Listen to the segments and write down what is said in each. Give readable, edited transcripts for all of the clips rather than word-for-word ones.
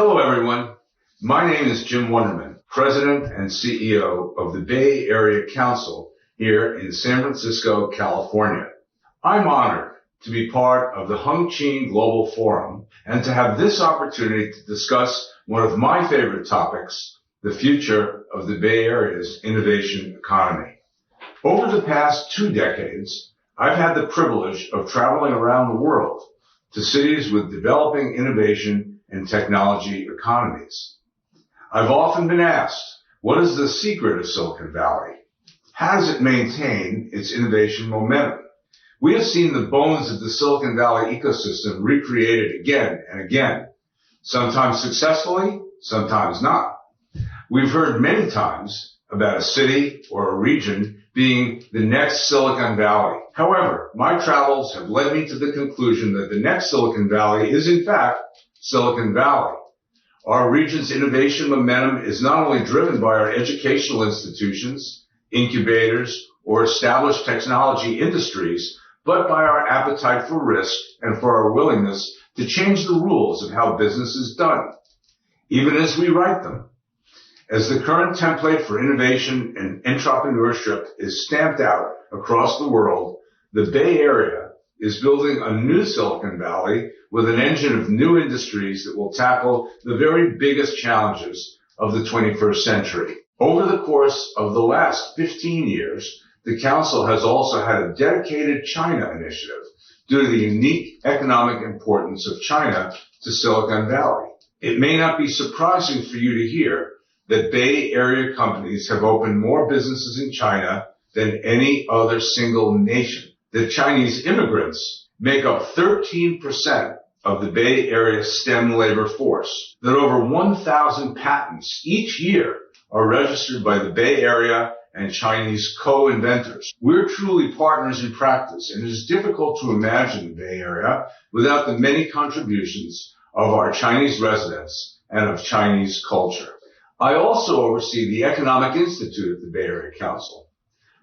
Hello, everyone. My name is Jim Wunderman, President and CEO of the Bay Area Council here in San Francisco, California. I'm honored to be part of the Hengqin Global Forum and to have this opportunity to discuss one of my favorite topics, the future of the Bay Area's innovation economy. Over the past 2 decades, I've had the privilege of traveling around the world to cities with developing innovation and technology economies. I've often been asked, what is the secret of Silicon Valley? How does it maintain its innovation momentum? We have seen the bones of the Silicon Valley ecosystem recreated again and again, sometimes successfully, sometimes not. We've heard many times about a city or a region being the next Silicon Valley. However, my travels have led me to the conclusion that the next Silicon Valley is in fact Silicon Valley. Our region's innovation momentum is not only driven by our educational institutions, incubators, or established technology industries, but by our appetite for risk and for our willingness to change the rules of how business is done, even as we write them. As the current template for innovation and entrepreneurship is stamped out across the world, the Bay Area is building a new Silicon Valley with an engine of new industries that will tackle the very biggest challenges of the 21st century. Over the course of the last 15 years, the Council has also had a dedicated China initiative due to the unique economic importance of China to Silicon Valley. It may not be surprising for you to hear that Bay Area companies have opened more businesses in China than any other single nation. The Chinese immigrants make up 13% of the Bay Area STEM labor force, that over 1,000 patents each year are registered by the Bay Area and Chinese co-inventors. We're truly partners in practice, and it is difficult to imagine the Bay Area without the many contributions of our Chinese residents and of Chinese culture. I also oversee the Economic Institute of the Bay Area Council.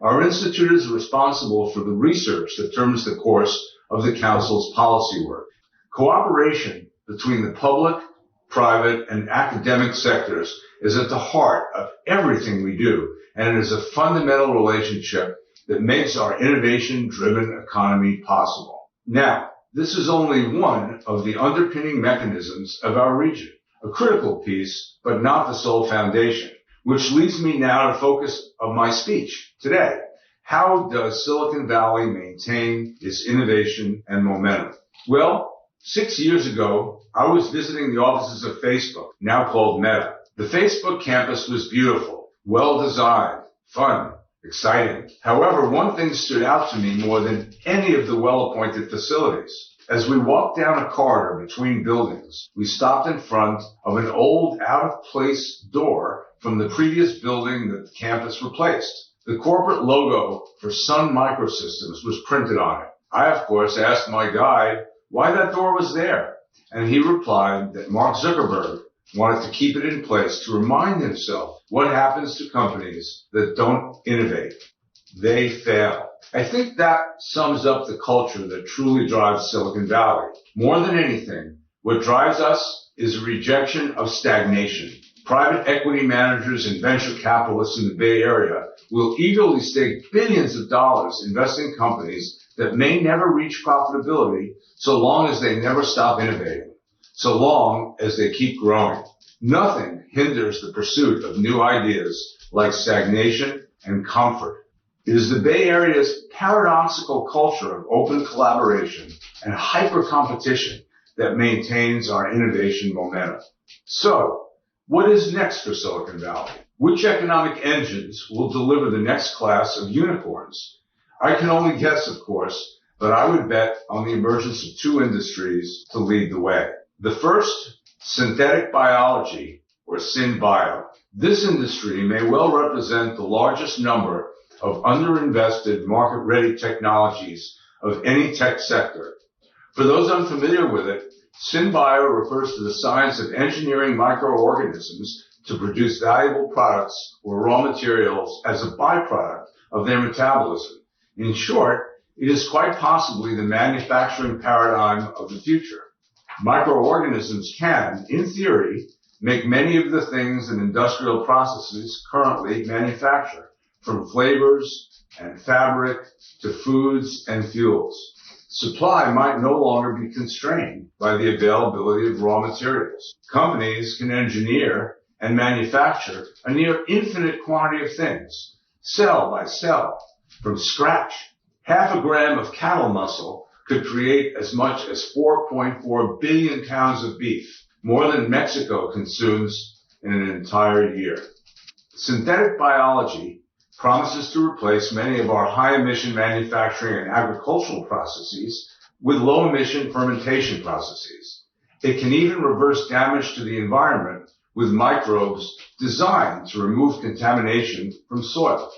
Our institute is responsible for the research that determines the course of the Council's policy work. Cooperation between the public, private, and academic sectors is at the heart of everything we do, and it is a fundamental relationship that makes our innovation-driven economy possible. Now, this is only one of the underpinning mechanisms of our region, a critical piece, but not the sole foundation, which leads me now to the focus of my speech today. How does Silicon Valley maintain its innovation and momentum? Well, 6 years ago, I was visiting the offices of Facebook, now called Meta. The Facebook campus was beautiful, well-designed, fun, exciting. However, one thing stood out to me more than any of the well-appointed facilities. As we walked down a corridor between buildings, we stopped in front of an old, out-of-place door from the previous building that the campus replaced. The corporate logo for Sun Microsystems was printed on it. I, of course, asked my guide why that door was there, and he replied that Mark Zuckerberg wanted to keep it in place to remind himself what happens to companies that don't innovate. They fail. I think that sums up the culture that truly drives Silicon Valley. More than anything, what drives us is a rejection of stagnation. Private equity managers and venture capitalists in the Bay Area will eagerly stake billions of dollars investing in companies that may never reach profitability so long as they never stop innovating, so long as they keep growing. Nothing hinders the pursuit of new ideas like stagnation and comfort. It is the Bay Area's paradoxical culture of open collaboration and hyper-competition that maintains our innovation momentum. So, what is next for Silicon Valley? Which economic engines will deliver the next class of unicorns? I can only guess, of course, but I would bet on the emergence of 2 industries to lead the way. The first, synthetic biology, or SynBio. This industry may well represent the largest number of underinvested, market-ready technologies of any tech sector. For those unfamiliar with it, SynBio refers to the science of engineering microorganisms to produce valuable products or raw materials as a byproduct of their metabolism. In short, it is quite possibly the manufacturing paradigm of the future. Microorganisms can, in theory, make many of the things that industrial processes currently manufacture, from flavors and fabric to foods and fuels. Supply might no longer be constrained by the availability of raw materials. Companies can engineer and manufacture a near infinite quantity of things, cell by cell, from scratch. Half a gram of cattle muscle could create as much as 4.4 billion pounds of beef, more than Mexico consumes in an entire year. Synthetic biology promises to replace many of our high-emission manufacturing and agricultural processes with low-emission fermentation processes. It can even reverse damage to the environment with microbes designed to remove contamination from soil.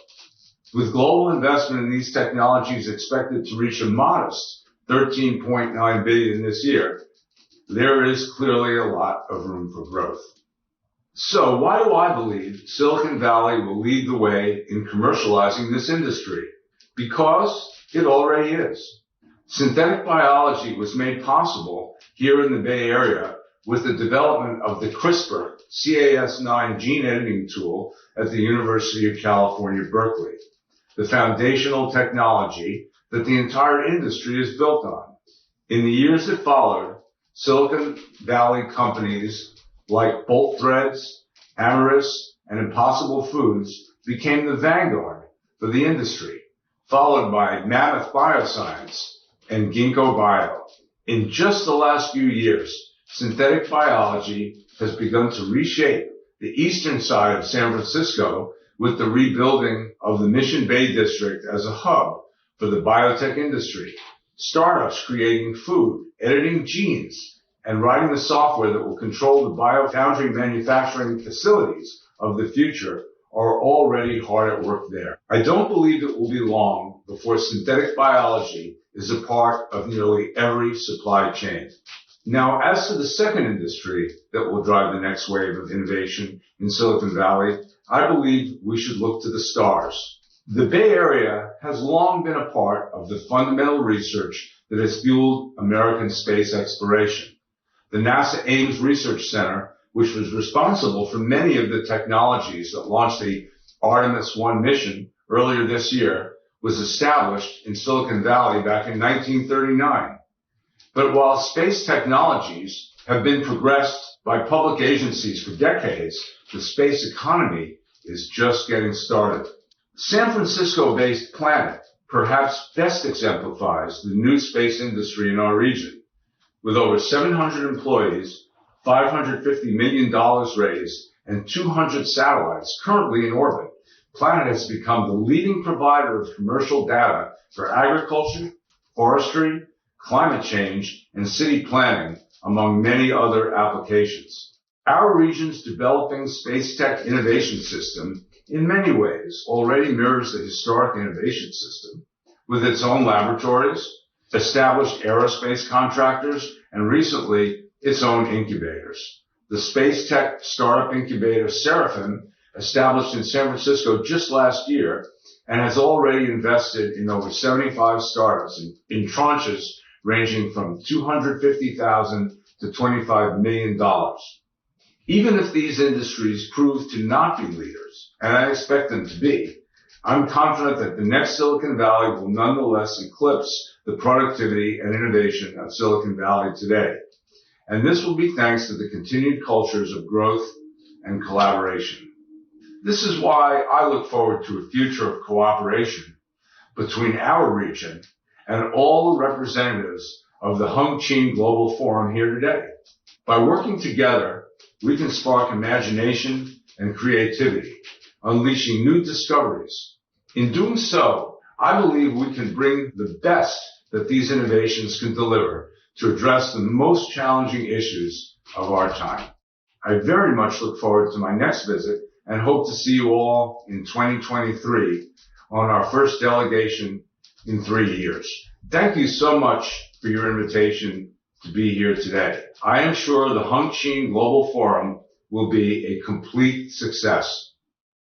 With global investment in these technologies expected to reach a modest $13.9 billion this year, there is clearly a lot of room for growth. So why do I believe Silicon Valley will lead the way in commercializing this industry? Because it already is. Synthetic biology was made possible here in the Bay Area with the development of the CRISPR-Cas9 gene editing tool at the University of California, Berkeley, the foundational technology that the entire industry is built on. In the years that followed, Silicon Valley companies like Bolt Threads, Amyris, and Impossible Foods became the vanguard for the industry, followed by Mammoth Bioscience and Ginkgo Bio. In just the last few years, synthetic biology has begun to reshape the eastern side of San Francisco with the rebuilding of the Mission Bay district as a hub for the biotech industry. Startups creating food, editing genes, and writing the software that will control the biofoundry manufacturing facilities of the future are already hard at work there. I don't believe it will be long before synthetic biology is a part of nearly every supply chain. Now, as to the second industry that will drive the next wave of innovation in Silicon Valley, I believe we should look to the stars. The Bay Area has long been a part of the fundamental research that has fueled American space exploration. The NASA Ames Research Center, which was responsible for many of the technologies that launched the Artemis 1 mission earlier this year, was established in Silicon Valley back in 1939. But while space technologies have been progressed by public agencies for decades, the space economy is just getting started. San Francisco-based Planet perhaps best exemplifies the new space industry in our region. With over 700 employees, $550 million raised, and 200 satellites currently in orbit, Planet has become the leading provider of commercial data for agriculture, forestry, climate change, and city planning, among many other applications. Our region's developing space tech innovation system, in many ways, already mirrors the historic innovation system, with its own laboratories, established aerospace contractors, and recently, its own incubators. The space tech startup incubator Seraphim, established in San Francisco just last year, and has already invested in over 75 startups in tranches ranging from $250,000 to $25 million. Even if these industries prove to not be leaders, and I expect them to be, I'm confident that the next Silicon Valley will nonetheless eclipse the productivity and innovation of Silicon Valley today. And this will be thanks to the continued cultures of growth and collaboration. This is why I look forward to a future of cooperation between our region and all the representatives of the Hengqin Global Forum here today. By working together, we can spark imagination and creativity, unleashing new discoveries. In doing so, I believe we can bring the best that these innovations can deliver to address the most challenging issues of our time. I very much look forward to my next visit and hope to see you all in 2023 on our first delegation in 3 years. Thank you so much for your invitation to be here today. I am sure the Hengqin Global Forum will be a complete success.